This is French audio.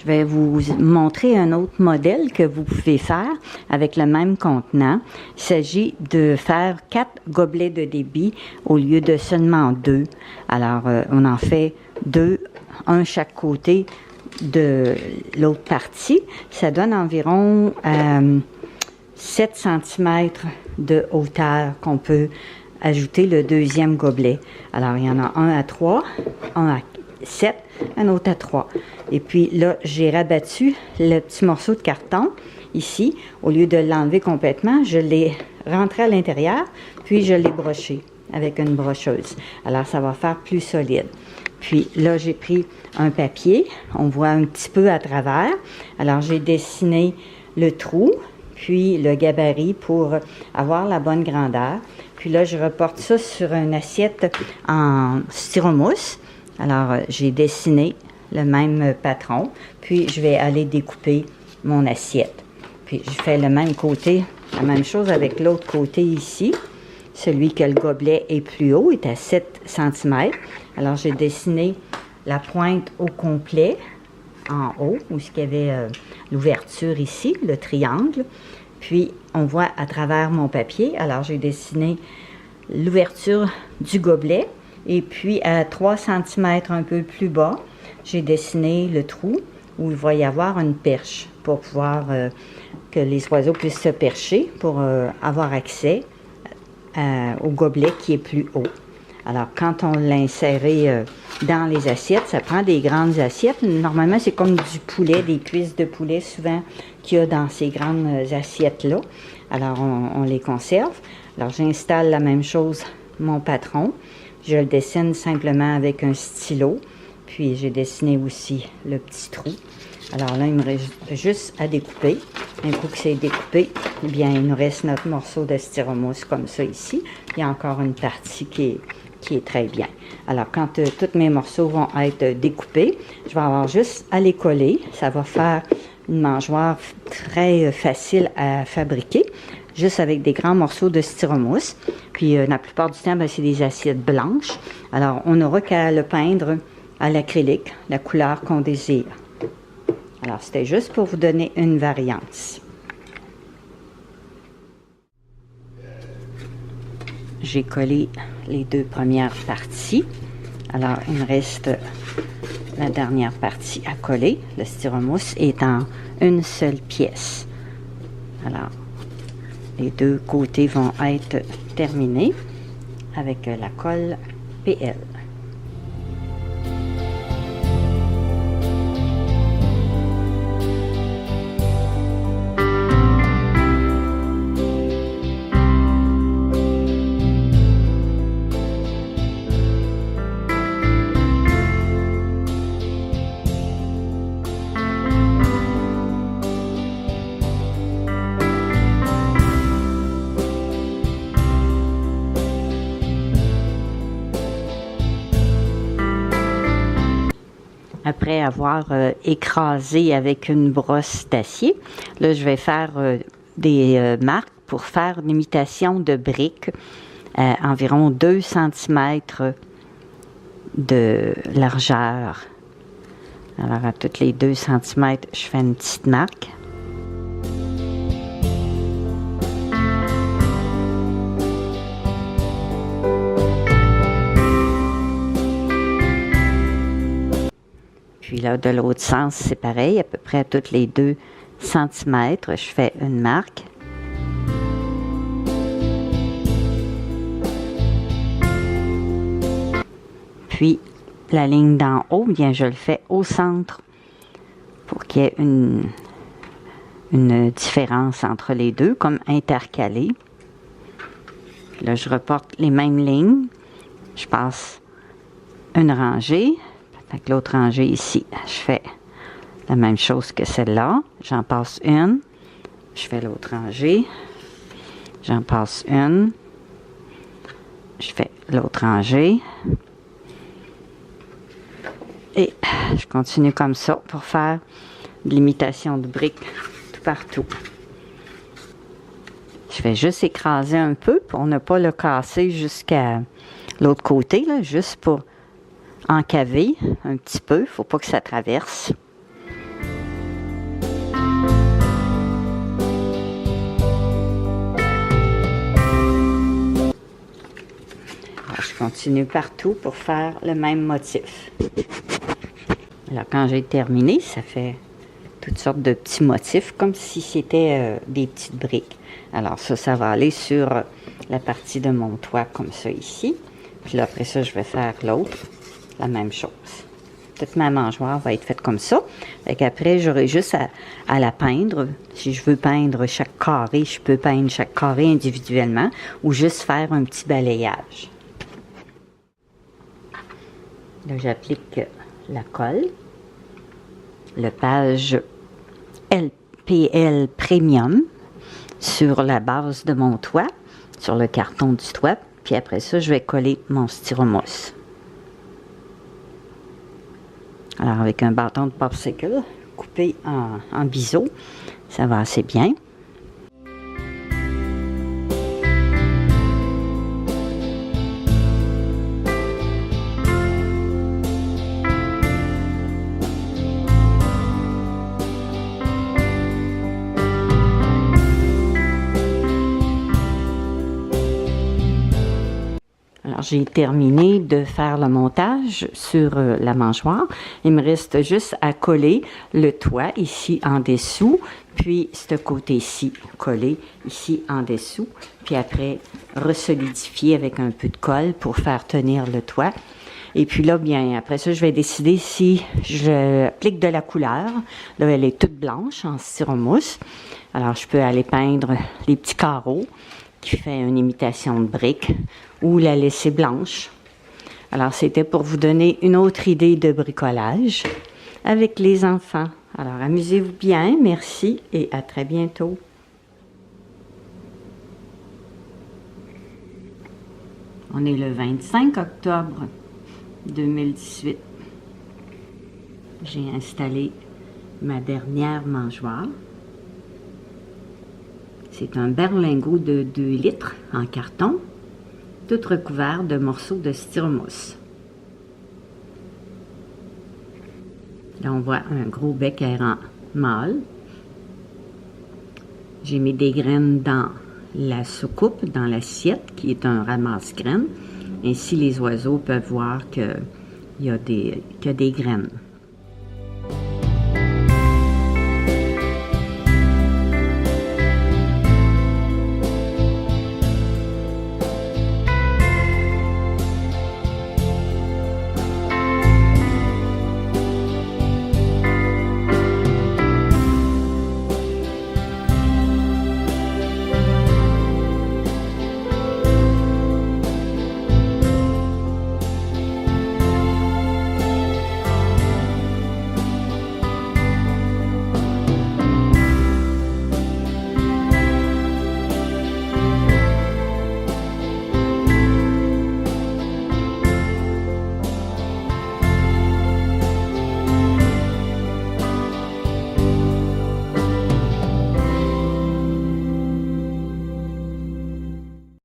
vais vous montrer un autre modèle que vous pouvez faire avec le même contenant. Il s'agit de faire 4 gobelets de débit au lieu de seulement 2. Alors, on en fait 2, un chaque côté de l'autre partie. Ça donne environ 7 cm de hauteur qu'on peut ajouter le deuxième gobelet. Alors, il y en a un à 3, un à 7, un autre à 3. Et puis là, j'ai rabattu le petit morceau de carton ici. Au lieu de l'enlever complètement, je l'ai rentré à l'intérieur, puis je l'ai broché avec une brocheuse. Alors, ça va faire plus solide. Puis là, j'ai pris un papier. On voit un petit peu à travers. Alors, j'ai dessiné le trou, puis le gabarit pour avoir la bonne grandeur. Puis là, je reporte ça sur une assiette en styromousse. Alors, j'ai dessiné le même patron, puis je vais aller découper mon assiette. Puis, je fais le même côté, la même chose avec l'autre côté ici. Celui que le gobelet est plus haut, est à 7 cm. Alors, j'ai dessiné la pointe au complet, en haut, où il y avait l'ouverture ici, le triangle. Puis, on voit à travers mon papier. Alors, j'ai dessiné l'ouverture du gobelet. Et puis, à 3 cm un peu plus bas, j'ai dessiné le trou où il va y avoir une perche pour pouvoir que les oiseaux puissent se percher pour avoir accès au gobelet qui est plus haut. Alors, quand on l'a inséré dans les assiettes, ça prend des grandes assiettes. Normalement, c'est comme du poulet, des cuisses de poulet souvent qu'il y a dans ces grandes assiettes-là. Alors, on les conserve. Alors, j'installe la même chose, mon patron. Je le dessine simplement avec un stylo. Puis, j'ai dessiné aussi le petit trou. Alors là, il me reste juste à découper. Un coup que c'est découpé, eh bien, il nous reste notre morceau de styromousse comme ça ici. Il y a encore une partie qui est très bien. Alors, quand tous mes morceaux vont être découpés, je vais avoir juste à les coller. Ça va faire une mangeoire très facile à fabriquer, juste avec des grands morceaux de styromousse. Puis, la plupart du temps, c'est des assiettes blanches. Alors, on n'aura qu'à le peindre à l'acrylique, la couleur qu'on désire. Alors, c'était juste pour vous donner une variance. J'ai collé les 2 premières parties. Alors, il me reste la dernière partie à coller. Le styromousse est en une seule pièce. Alors, les 2 côtés vont être terminés avec la colle PL. Après avoir écrasé avec une brosse d'acier, là, je vais faire des marques pour faire une imitation de briques à environ 2 cm de largeur. Alors, à toutes les 2 cm, je fais une petite marque. Puis là, de l'autre sens, c'est pareil, à peu près à toutes les 2 cm, je fais une marque. Puis, la ligne d'en haut, bien, je le fais au centre pour qu'il y ait une différence entre les deux, comme intercalée. Puis là, je reporte les mêmes lignes. Je passe une rangée. Avec l'autre rangée ici, je fais la même chose que celle-là. J'en passe une. Je fais l'autre rangée. J'en passe une. Je fais l'autre rangée. Et je continue comme ça pour faire de l'imitation de briques tout partout. Je vais juste écraser un peu pour ne pas le casser jusqu'à l'autre côté, là, juste pour encaver un petit peu. Il ne faut pas que ça traverse. je continue partout pour faire le même motif. Alors, quand j'ai terminé, ça fait toutes sortes de petits motifs, comme si c'était des petites briques. Alors ça va aller sur la partie de mon toit, comme ça ici. Puis là, après ça, je vais faire l'autre, la même chose. Toute ma mangeoire va être faite comme ça. Fait qu'après, j'aurai juste à la peindre. Si je veux peindre chaque carré, je peux peindre chaque carré individuellement ou juste faire un petit balayage. Là, j'applique la colle. Le page LPL Premium sur la base de mon toit, sur le carton du toit. Puis après ça, je vais coller mon styromousse. Alors, avec un bâton de popsicle coupé en biseau, ça va assez bien. Alors, j'ai terminé de faire le montage sur la mangeoire. Il me reste juste à coller le toit ici en dessous, puis ce côté-ci collé ici en dessous, puis après resolidifier avec un peu de colle pour faire tenir le toit. Et puis là, bien, après ça, je vais décider si je applique de la couleur. Là, elle est toute blanche en styromousse. Alors, je peux aller peindre les petits carreaux qui fait une imitation de brique ou la laisser blanche. Alors, c'était pour vous donner une autre idée de bricolage avec les enfants. Alors, amusez-vous bien, merci et à très bientôt. On est le 25 octobre 2018. J'ai installé ma dernière mangeoire. C'est un berlingot de 2 litres en carton, tout recouvert de morceaux de styromousse. Là, on voit un gros bec aérant mâle. J'ai mis des graines dans la soucoupe, dans l'assiette, qui est un ramasse-graines. Ainsi, les oiseaux peuvent voir qu'il y a des graines.